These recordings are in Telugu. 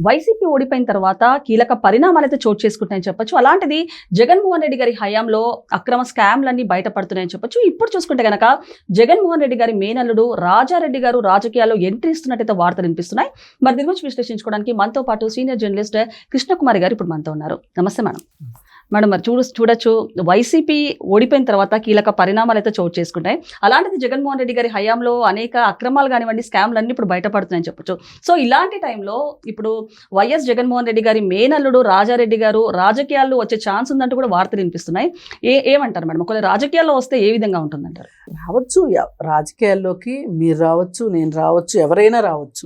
వైసీపీ ఓడిపోయిన తర్వాత కీలక పరిణామాలైతే చోటు చేసుకుంటాయని చెప్పొచ్చు. అలాంటిది జగన్మోహన్ రెడ్డి గారి హయాంలో అక్రమ స్కామ్లన్నీ బయటపడుతున్నాయని చెప్పొచ్చు. ఇప్పుడు చూసుకుంటే గనక జగన్మోహన్ రెడ్డి గారి మేనల్లుడు రాజారెడ్డి గారు రాజకీయాల్లో ఎంట్రీ ఇస్తున్నట్టయితే వార్తలు వినిపిస్తున్నాయి. మరి దీని గురించి విశ్లేషించుకోవడానికి మనతో పాటు సీనియర్ జర్నలిస్ట్ కృష్ణకుమారి గారు ఇప్పుడు మనతో ఉన్నారు. నమస్తే మేడం. మేడం, మరి చూడొచ్చు వైసీపీ ఓడిపోయిన తర్వాత కీలక పరిణామాలు అయితే చోటు చేసుకుంటాయి. అలాంటిది జగన్మోహన్ రెడ్డి గారి హయాంలో అనేక అక్రమాలు కానివ్వండి, స్కామ్లు అన్ని ఇప్పుడు బయటపడుతున్నాయని చెప్పొచ్చు. సో ఇలాంటి టైంలో ఇప్పుడు వైఎస్ జగన్మోహన్ రెడ్డి గారి మేనల్లుడు రాజారెడ్డి గారు రాజకీయాల్లో వచ్చే ఛాన్స్ ఉందంటూ కూడా వార్తలు వినిపిస్తున్నాయి. ఏమంటారు మేడం? కొన్ని రాజకీయాల్లో వస్తే ఏ విధంగా ఉంటుందంటారు? రావచ్చు, రాజకీయాల్లోకి మీరు రావచ్చు, నేను రావచ్చు, ఎవరైనా రావచ్చు.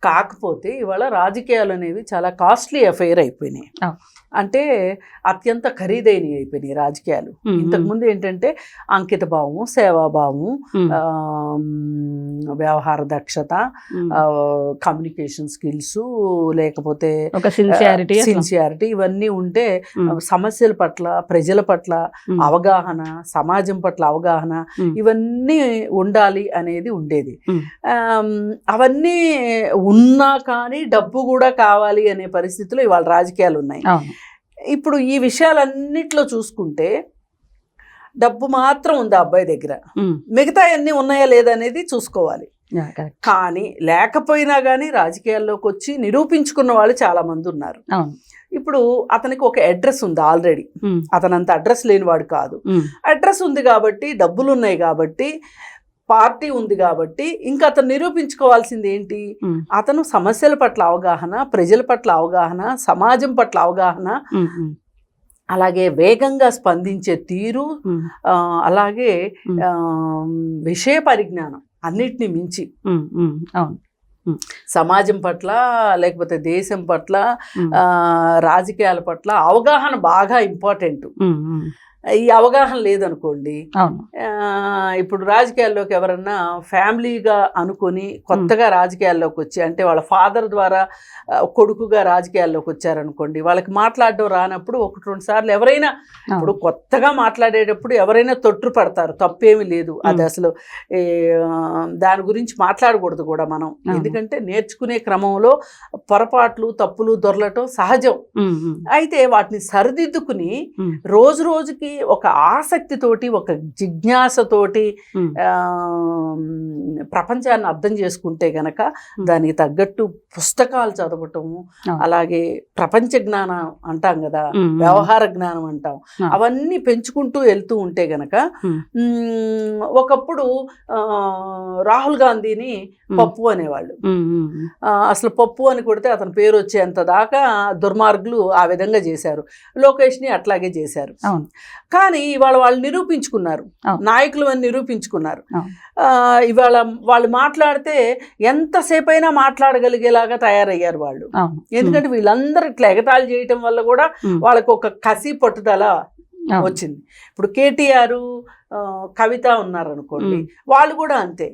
కాకపోతే ఇవాళ రాజకీయాలు అనేవి చాలా కాస్ట్లీ అఫైర్ అయిపోయినాయి. అంటే అత్యంత ఖరీదైనవి అయిపోయినాయి రాజకీయాలు. ఇంతకుముందు ఏంటంటే అంకిత భావము, సేవాభావము, వ్యవహార దక్షత, కమ్యూనికేషన్ స్కిల్స్, లేకపోతే సిన్సియారిటీ, ఇవన్నీ ఉంటే సమస్యల పట్ల, ప్రజల పట్ల అవగాహన, సమాజం పట్ల అవగాహన, ఇవన్నీ ఉండాలి అనేది ఉండేది. అవన్నీ ఉన్నా కానీ డబ్బు కూడా కావాలి అనే పరిస్థితిలో ఇవాళ రాజకీయాలు ఉన్నాయి. ఇప్పుడు ఈ విషయాలన్నిట్లో చూసుకుంటే డబ్బు మాత్రం ఉంది ఆ అబ్బాయి దగ్గర, మిగతా అన్నీ ఉన్నాయా లేదా అనేది చూసుకోవాలి. కానీ లేకపోయినా కానీ రాజకీయాల్లోకి వచ్చి నిరూపించుకున్న వాళ్ళు చాలా మంది ఉన్నారు. ఇప్పుడు అతనికి ఒక అడ్రస్ ఉంది ఆల్రెడీ, అతనంత అడ్రస్ లేనివాడు కాదు. అడ్రస్ ఉంది కాబట్టి, డబ్బులు ఉన్నాయి కాబట్టి, పార్టీ ఉంది కాబట్టి ఇంకా అతను నిరూపించుకోవాల్సింది ఏంటి? అతను సమస్యల పట్ల అవగాహన, ప్రజల పట్ల అవగాహన, సమాజం పట్ల అవగాహన, అలాగే వేగంగా స్పందించే తీరు, అలాగే విషయ పరిజ్ఞానం అన్నిటినీ మించి సమాజం పట్ల, లేకపోతే దేశం పట్ల, రాజకీయాల పట్ల అవగాహన బాగా ఇంపార్టెంట్. ఈ అవగాహన లేదనుకోండి, ఇప్పుడు రాజకీయాల్లోకి ఎవరన్నా ఫ్యామిలీగా అనుకుని కొత్తగా రాజకీయాల్లోకి వచ్చి, అంటే వాళ్ళ ఫాదర్ ద్వారా కొడుకుగా రాజకీయాల్లోకి వచ్చారనుకోండి, వాళ్ళకి మాట్లాడడం రానప్పుడు ఒకటి రెండు సార్లు ఎవరైనా, ఇప్పుడు కొత్తగా మాట్లాడేటప్పుడు ఎవరైనా తొట్టు పడతారు, తప్పేమీ లేదు. అది అసలు దాని గురించి మాట్లాడకూడదు కూడా మనం, ఎందుకంటే నేర్చుకునే క్రమంలో పొరపాట్లు, తప్పులు దొరలటం సహజం. అయితే వాటిని సరిదిద్దుకుని రోజు రోజుకి ఒక ఆసక్తితోటి, ఒక జిజ్ఞాసతోటి ప్రపంచాన్ని అర్థం చేసుకుంటే గనక దానికి తగ్గట్టు పుస్తకాలు చదవటము, అలాగే ప్రపంచ జ్ఞానం అంటాం కదా, వ్యవహార జ్ఞానం అంటాం, అవన్నీ పెంచుకుంటూ వెళ్తూ ఉంటే గనక, ఒకప్పుడు రాహుల్ గాంధీని పప్పు అనేవాళ్ళు. అసలు పప్పు అని కొడితే అతని పేరు వచ్చేంత దాకా దుర్మార్గులు ఆ విధంగా చేశారు. లోకేష్ని అట్లాగే చేశారు. కానీ ఇవాళ వాళ్ళు నిరూపించుకున్నారు, నాయకులు అని నిరూపించుకున్నారు. ఇవాళ వాళ్ళు మాట్లాడితే ఎంతసేపు అయినా మాట్లాడగలిగేలాగా తయారయ్యారు వాళ్ళు. ఎందుకంటే వీళ్ళందరూ ఇట్లా ఎగతాళి చేయటం వల్ల కూడా వాళ్ళకు ఒక కసి పట్టుదల వచ్చింది. ఇప్పుడు కేటీఆర్, కవిత ఉన్నారనుకోండి, వాళ్ళు కూడా అంతే,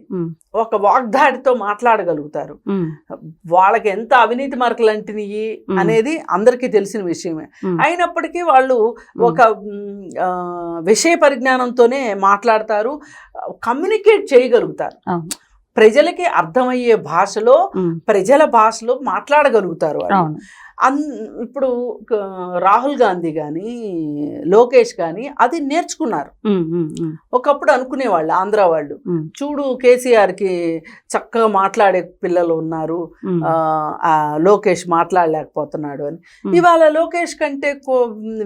ఒక వాగ్దాడితో మాట్లాడగలుగుతారు. వాళ్ళకి ఎంత అవినీతి మార్కులు అంటినయి అనేది అందరికీ తెలిసిన విషయమే. అయినప్పటికీ వాళ్ళు ఒక విషయ పరిజ్ఞానంతోనే మాట్లాడతారు, కమ్యూనికేట్ చేయగలుగుతారు. ప్రజలకి అర్థమయ్యే భాషలో, ప్రజల భాషలో మాట్లాడగలుగుతారు వాళ్ళు. ఇప్పుడు రాహుల్ గాంధీ కానీ, లోకేష్ కానీ అది నేర్చుకున్నారు. ఒకప్పుడు అనుకునేవాళ్ళు ఆంధ్ర వాళ్ళు, చూడు కేసీఆర్కి చక్కగా మాట్లాడే పిల్లలు ఉన్నారు, లోకేష్ మాట్లాడలేకపోతున్నాడు అని. ఇవాళ లోకేష్ కంటే,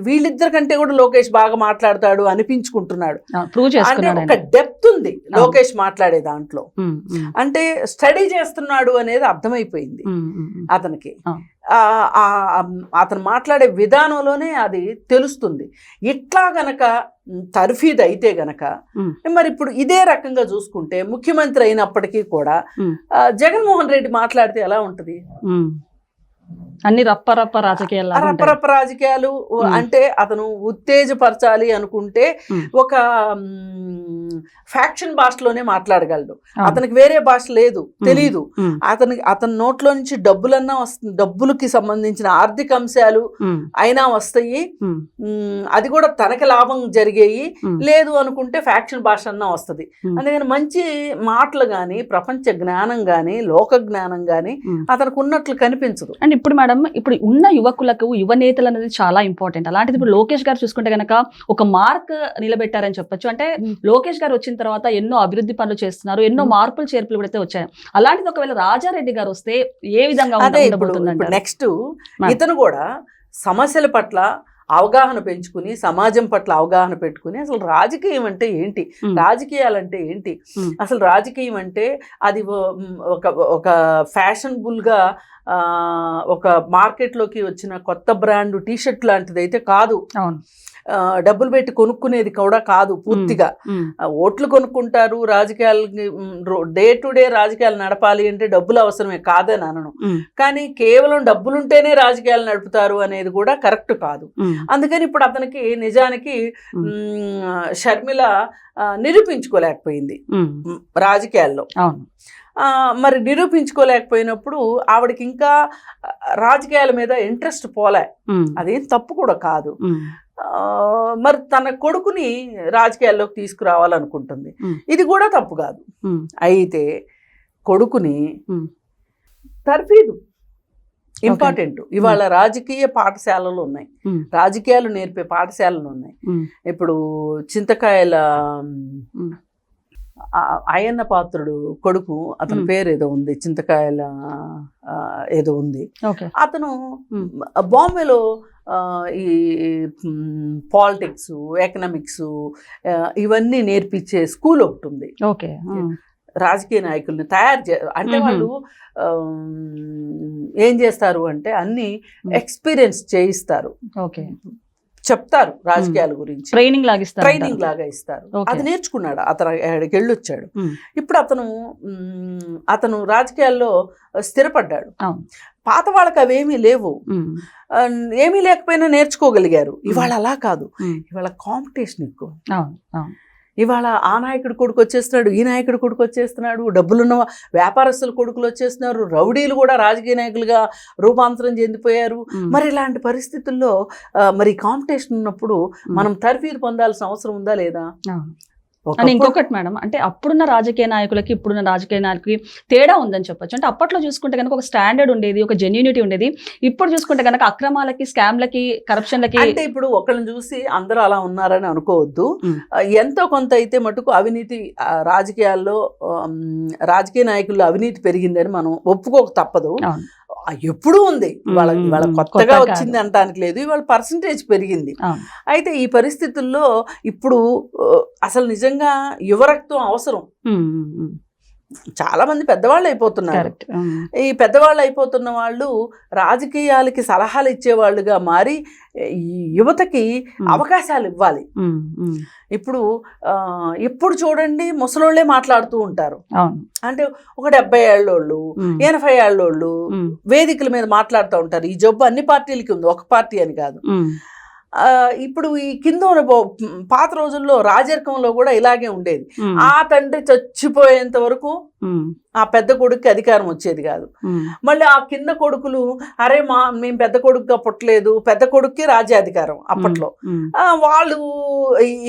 వీళ్ళిద్దరి కంటే కూడా లోకేష్ బాగా మాట్లాడతాడు అనిపించుకుంటున్నాడు. అంటే ఒక డెప్త్ ఉంది లోకేష్ మాట్లాడే దాంట్లో, అంటే స్టడీ చేస్తున్నాడు అనేది అర్థమైపోయింది అతనికి. అతను మాట్లాడే విధానంలోనే అది తెలుస్తుంది. ఇట్లా గనక తర్ఫీదు అయితే గనక, మరి ఇప్పుడు ఇదే రకంగా చూసుకుంటే ముఖ్యమంత్రి అయినప్పటికీ కూడా జగన్మోహన్ రెడ్డి మాట్లాడితే ఎలా ఉంటుంది? అన్ని రప్పరప్ప రాజకీయాలు అంటే అతను ఉత్తేజపరచాలి అనుకుంటే ఒక ఫ్యాక్షన్ భాషలోనే మాట్లాడగలడు. అతనికి వేరే భాష లేదు, తెలీదు. అతని నోట్లో నుంచి డబ్బులన్నా వస్తుంది, డబ్బులకి సంబంధించిన ఆర్థిక అంశాలు అయినా వస్తాయి, అది కూడా తనకి లాభం జరిగేయి. లేదు అనుకుంటే ఫ్యాక్షన్ భాష అన్నా వస్తుంది. అందుకని మంచి మాటలు కానీ, ప్రపంచ జ్ఞానం కానీ, లోక జ్ఞానం కానీ అతనికి ఉన్నట్లు కనిపించదు. అంటే ఇప్పుడు మేడం ఇప్పుడు ఉన్న యువకులకు యువ నేతలు అనేది చాలా ఇంపార్టెంట్. అలాంటిది ఇప్పుడు లోకేష్ గారు చూసుకుంటే గనక ఒక మార్క్ నిలబెట్టారని చెప్పొచ్చు. అంటే లోకేష్ గారు వచ్చిన తర్వాత ఎన్నో అభివృద్ధి పనులు చేస్తున్నారు, ఎన్నో మార్పులు చేర్పులు కూడా వచ్చాయి. అలాంటిది ఒకవేళ రాజారెడ్డి గారు వస్తే ఏ విధంగా ఉండబోతుందంటే? నెక్స్ట్ ఇతను కూడా సమస్యల పట్ల అవగాహన పెంచుకుని సమాజం పట్ల అవగాహన పెట్టుకుని అసలు రాజకీయం అంటే ఏంటి, రాజకీయాలంటే ఏంటి, అసలు రాజకీయం అంటే అది ఒక ఫ్యాషనబుల్గా ఒక మార్కెట్లోకి వచ్చిన కొత్త బ్రాండ్ టీషర్ట్ లాంటిది అయితే కాదు. డబ్బులు పెట్టి కొనుక్కునేది కూడా కాదు. పూర్తిగా ఓట్లు కొనుక్కుంటారు, రాజకీయాలకి డే టు డే రాజకీయాలు నడపాలి అంటే డబ్బులు అవసరమే కాదని అనను, కానీ కేవలం డబ్బులుంటేనే రాజకీయాలు నడుపుతారు అనేది కూడా కరెక్ట్ కాదు. అందుకని ఇప్పుడు అతనికి నిజానికి షర్మిల నిరూపించుకోలేకపోయింది రాజకీయాల్లో. మరి నిరూపించుకోలేకపోయినప్పుడు ఆవిడకి ఇంకా రాజకీయాల మీద ఇంట్రెస్ట్ పోలే. అదేం తప్పు కూడా కాదు. మరి తన కొడుకుని రాజకీయాల్లోకి తీసుకురావాలనుకుంటుంది, ఇది కూడా తప్పు కాదు. అయితే కొడుకుని తర్ఫీదు ఇంపార్టెంట్. ఇవాళ రాజకీయ పాఠశాలలు ఉన్నాయి, రాజకీయాలు నేర్పే పాఠశాలలు ఉన్నాయి. ఇప్పుడు చింతకాయల అయ్యన్న పాత్రుడు కొడుకు, అతని పేరు ఏదో ఉంది, చింతకాయల ఏదో ఉంది, అతను బాంబేలో ఈ పాలిటిక్స్, ఎకనామిక్స్ ఇవన్నీ నేర్పించే స్కూల్ ఒకటి ఉంది. రాజకీయ నాయకుల్ని తయారు అంటే వాళ్ళు ఏం చేస్తారు అంటే అన్ని ఎక్స్పీరియన్స్ చేయిస్తారు, చెప్తారు రాజకీయాల గురించి, ట్రైనింగ్ లాగా ఇస్తారు. అది నేర్చుకున్నాడు అతను, అక్కడికి వెళ్ళొచ్చాడు. ఇప్పుడు అతను రాజకీయాల్లో స్థిరపడ్డాడు. పాత వాళ్ళకి అవేమీ లేవు, ఏమీ లేకపోయినా నేర్చుకోగలిగారు. ఇవాళ అలా కాదు, ఇవాళ కాంపిటీషన్ ఎక్కువ. ఇవాళ ఆ నాయకుడి కొడుకు వచ్చేస్తున్నాడు, ఈ నాయకుడి కొడుకు వచ్చేస్తున్నాడు, డబ్బులున్న వ్యాపారస్తుల కొడుకులు వచ్చేస్తున్నారు, రౌడీలు కూడా రాజకీయ నాయకులుగా రూపాంతరం చెందిపోయారు. మరి ఇలాంటి పరిస్థితుల్లో మరి కాంపిటీషన్ ఉన్నప్పుడు మనం తర్ఫీదు పొందాల్సిన అవసరం ఉందా లేదా? అని ఇంకొకటి మేడం, అంటే అప్పుడున్న రాజకీయ నాయకులకి ఇప్పుడున్న రాజకీయ నాయకులకి తేడా ఉందని చెప్పొచ్చు. అంటే అప్పట్లో చూసుకుంటే కనుక ఒక స్టాండర్డ్ ఉండేది, ఒక జెన్యూనిటీ ఉండేది. ఇప్పుడు చూసుకుంటే కనుక అక్రమాలకి, స్కామ్లకి, కరప్షన్లకి. అంటే ఇప్పుడు ఒకరిని చూసి అందరూ అలా ఉన్నారని అనుకోవద్దు. ఎంతో కొంత అయితే మటుకు అవినీతి రాజకీయాల్లో, రాజకీయ నాయకుల్లో అవినీతి పెరిగిందని మనం ఒప్పుకోక తప్పదు. ఎప్పుడూ ఉంది, ఇవాళ కొత్తగా వచ్చింది అంటానికి లేదు, ఇవాళ పర్సంటేజ్ పెరిగింది. అయితే ఈ పరిస్థితుల్లో ఇప్పుడు అసలు నిజంగా యువరక్తం అవసరం. చాలా మంది పెద్దవాళ్ళు అయిపోతున్నారు. ఈ పెద్దవాళ్ళు అయిపోతున్న వాళ్ళు రాజకీయాలకి సలహాలు ఇచ్చేవాళ్ళుగా మారి యువతకి అవకాశాలు ఇవ్వాలి. ఇప్పుడు ఎప్పుడు చూడండి ముసలోళ్ళే మాట్లాడుతూ ఉంటారు. అంటే ఒక 70 ఏళ్ళోళ్ళు, 80 ఏళ్ళోళ్ళు వేదికల మీద మాట్లాడుతూ ఉంటారు. ఈ జబ్బు అన్ని పార్టీలకి ఉంది, ఒక పార్టీ అని కాదు. ఇప్పుడు ఈ కింద పాత రోజుల్లో రాజరికంలో కూడా ఇలాగే ఉండేది. ఆ తండ్రి చచ్చిపోయేంత వరకు ఆ పెద్ద కొడుకుకి అధికారం వచ్చేది కాదు. మళ్ళీ ఆ కింద కొడుకులు అరే మేము పెద్ద కొడుకుగా పుట్టలేదు, పెద్ద కొడుక్కి రాజ్యాధికారం. అప్పట్లో వాళ్ళు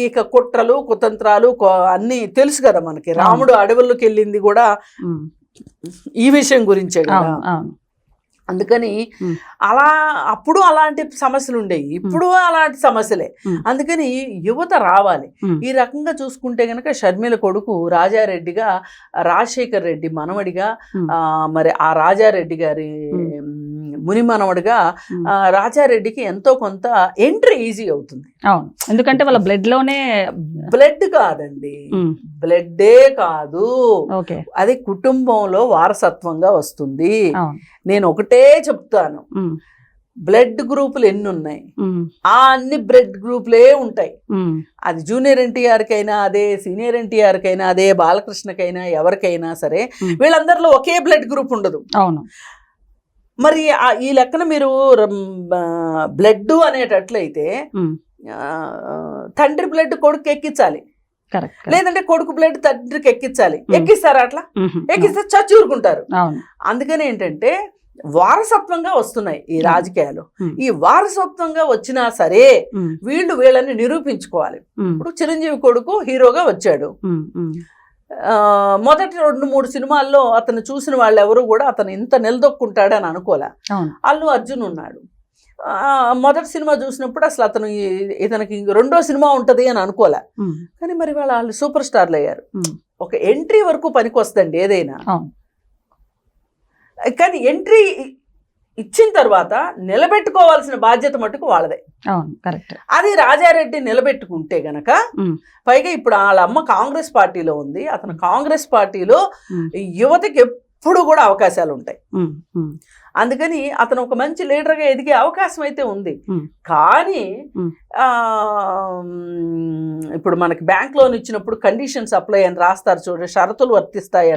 ఇక కుట్రలు, కుతంత్రాలు అన్నీ తెలుసు కదా మనకి. రాముడు అడవుల్లోకి వెళ్ళింది కూడా ఈ విషయం గురించే కదా. అందుకని అలా అప్పుడు అలాంటి సమస్యలు ఉండేవి, ఇప్పుడు అలాంటి సమస్యలే. అందుకని యువత రావాలి. ఈ రకంగా చూసుకుంటే కనుక షర్మిల కొడుకు రాజారెడ్డిగా, రాజశేఖర్ రెడ్డి మనవడిగా, మరి ఆ రాజారెడ్డి గారి ముని మనవడిగా రాజారెడ్డికి ఎంతో కొంత ఎంట్రీ ఈజీ అవుతుంది. ఎందుకంటే వాళ్ళ బ్లడ్ కాదండి, బ్లడ్డే కాదు, అది కుటుంబంలో వారసత్వంగా వస్తుంది. నేను ఒకటే చెప్తాను, బ్లడ్ గ్రూపులు ఎన్ని ఉన్నాయి, ఆ అన్ని బ్లడ్ గ్రూపులే ఉంటాయి. అది జూనియర్ ఎన్టీఆర్కైనా అదే, సీనియర్ ఎన్టీఆర్కైనా అదే, బాలకృష్ణకైనా ఎవరికైనా సరే వీళ్ళందరిలో ఒకే బ్లడ్ గ్రూప్ ఉండదు. మరి ఈ లెక్కన మీరు బ్లడ్ అనేటట్లయితే తండ్రి బ్లడ్ కొడుకు ఎక్కించాలి, లేదంటే కొడుకు బ్లడ్ తండ్రికి ఎక్కించాలి. ఎక్కిస్తారా? అట్లా ఎక్కిస్తే చచ్చూరుకుంటారు. అందుకని ఏంటంటే వారసత్వంగా వస్తున్నాయి ఈ రాజకీయాలు. ఈ వారసత్వంగా వచ్చినా సరే వీళ్ళని నిరూపించుకోవాలి. ఇప్పుడు చిరంజీవి కొడుకు హీరోగా వచ్చాడు, మొదటి 2-3 సినిమాల్లో అతను చూసిన వాళ్ళు ఎవరు కూడా అతను ఇంత నిలదొక్కుంటాడని అనుకోలే. అల్లు అర్జున్ ఉన్నాడు, మొదటి సినిమా చూసినప్పుడు అసలు అతను ఇతనికి రెండో సినిమా ఉంటుంది అని అనుకోలే, కానీ మరి వాళ్ళు సూపర్ స్టార్లు అయ్యారు. ఒక ఎంట్రీ వరకు పనికి వస్తుందండి ఏదైనా, కానీ ఎంట్రీ ఇచ్చిన తర్వాత నిలబెట్టుకోవాల్సిన బాధ్యత మటుకు వాళ్ళదే. అది రాజారెడ్డి నిలబెట్టుకుంటే గనక, పైగా ఇప్పుడు వాళ్ళ అమ్మ కాంగ్రెస్ పార్టీలో ఉంది, అతను కాంగ్రెస్ పార్టీలో యువతకి ఎప్పుడు కూడా అవకాశాలు ఉంటాయి. అందుకని అతను ఒక మంచి లీడర్గా ఎదిగే అవకాశం అయితే ఉంది. కానీ ఇప్పుడు మనకి బ్యాంక్ లోన్ ఇచ్చినప్పుడు కండిషన్స్ అప్లై అని రాస్తారు చూడండి, షరతులు వర్తిస్తాయి.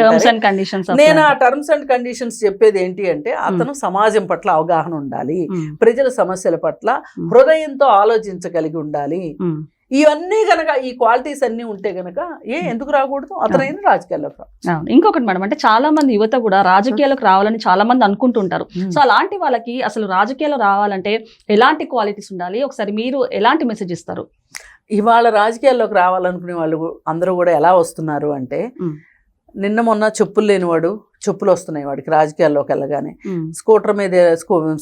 నేను ఆ టర్మ్స్ అండ్ కండిషన్స్ చెప్పేది ఏంటి అంటే, అతను సమాజం పట్ల అవగాహన ఉండాలి, ప్రజల సమస్యల పట్ల హృదయంతో ఆలోచించగలిగి ఉండాలి. ఇవన్నీ గనక, ఈ క్వాలిటీస్ అన్ని ఉంటే గనక ఎందుకు రాకూడదు, అతనైనా రాజకీయాల్లోకి రావాలి. ఇంకొకటి మేడం, అంటే చాలా మంది యువత కూడా రాజకీయాలకు రావాలని చాలా మంది అనుకుంటుంటారు. సో అలాంటి వాళ్ళకి అసలు రాజకీయాలు రావాలంటే ఎలాంటి క్వాలిటీస్ ఉండాలి, ఒకసారి మీరు ఎలాంటి మెసేజ్ ఇస్తారు? ఇవాళ రాజకీయాల్లోకి రావాలనుకునే వాళ్ళు అందరూ కూడా ఎలా వస్తున్నారు అంటే, నిన్న మొన్న చెప్పులు లేనివాడు చెప్పులు వస్తున్నాయి వాడికి రాజకీయాల్లోకి వెళ్ళగానే, స్కూటర్ మీద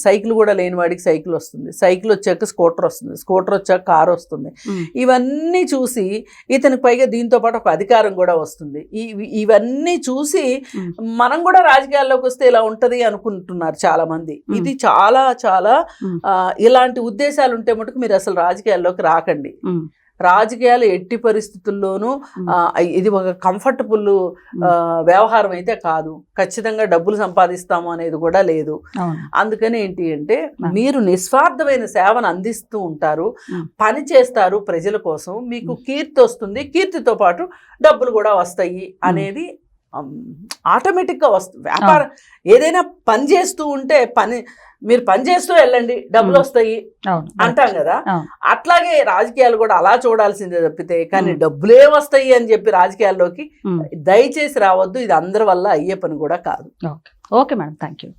సైకిల్ కూడా లేని వాడికి సైకిల్ వస్తుంది, సైకిల్ వచ్చాక స్కూటర్ వస్తుంది, స్కూటర్ వచ్చాక కారు వస్తుంది. ఇవన్నీ చూసి ఇతనికి పైగా దీంతో పాటు ఒక అధికారం కూడా వస్తుంది. ఇవన్నీ చూసి మనం కూడా రాజకీయాల్లోకి వస్తే ఇలా ఉంటది అనుకుంటున్నారు చాలా మంది. ఇది చాలా చాలా ఇలాంటి ఉద్దేశాలు ఉంటే మటుకు మీరు అసలు రాజకీయాల్లోకి రాకండి. రాజకీయాలు ఎట్టి పరిస్థితుల్లోనూ ఇది ఒక కంఫర్టబుల్ వ్యవహారం అయితే కాదు. ఖచ్చితంగా డబ్బులు సంపాదిస్తాము అనేది కూడా లేదు. అందుకని ఏంటి అంటే, మీరు నిస్వార్థమైన సేవను అందిస్తూ ఉంటారు, పని చేస్తారు ప్రజల కోసం, మీకు కీర్తి వస్తుంది, కీర్తితో పాటు డబ్బులు కూడా వస్తాయి అనేది ఆటోమేటిక్గా వస్తుంది. వ్యాపారం ఏదైనా పని చేస్తూ ఉంటే మీరు పని చేస్తూ వెళ్ళండి, డబ్బులు వస్తాయి అంటాం కదా, అట్లాగే రాజకీయాలు కూడా అలా చూడాల్సిందే తప్పితే, కానీ డబ్బులే వస్తాయి అని చెప్పి రాజకీయాల్లోకి దయచేసి రావద్దు. ఇది అందరి వల్ల అయ్యే పని కూడా కాదు. Okay madam, thank you.